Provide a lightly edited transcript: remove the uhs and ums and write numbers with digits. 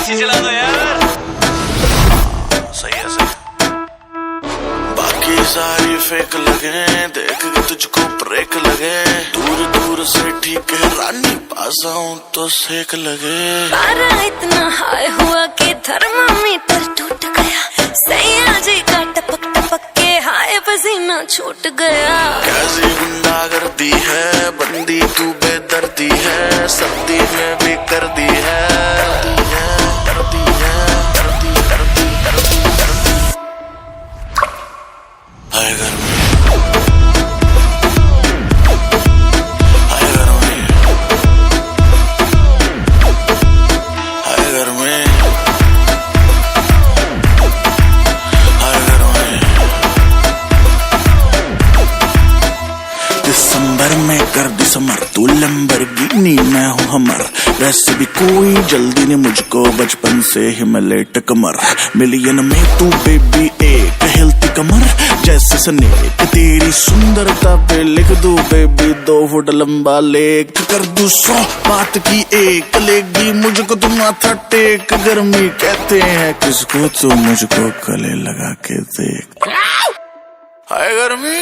Taxi चला दो यार। सही है सही। बाकी सारी फेक लगे, देख के तुझको ब्रेक लगे। दूर दूर से ठीक है रानी, पास आऊं तो सेक लगे। पारा इतना हाई हुआ कि थर्मामीटर टूट गया। सैया जी का टपक टपक के हाय पसीना छूट गया। कैसी गुंडागर्दी है, बंदी तू बेदर्दी है। सर्दी में भी कर दी है, हाय गर्मी, हाय गर्मी, हाय गर्मी, हाय गर्मी। दिसंबर में कर दिसंबर, तू लैम्बोर्गिनी मैं हूँ हमर। वैसे भी कोई जल्दी नहीं मुझको, बचपन से ही मैं लेट कमर। मिलियन में तू बेबी एक हेल्थी कमर जैसे स्नेक। तेरी सुंदरता पे लिख दूं बेबी 2 फुट लंबा लेख। कर दूं 100 बात की एक, लेगी मुझको तुम माथा टेक। गर्मी कहते हैं किसको, तो मुझको गले लगा के देख। हाय गर्मी।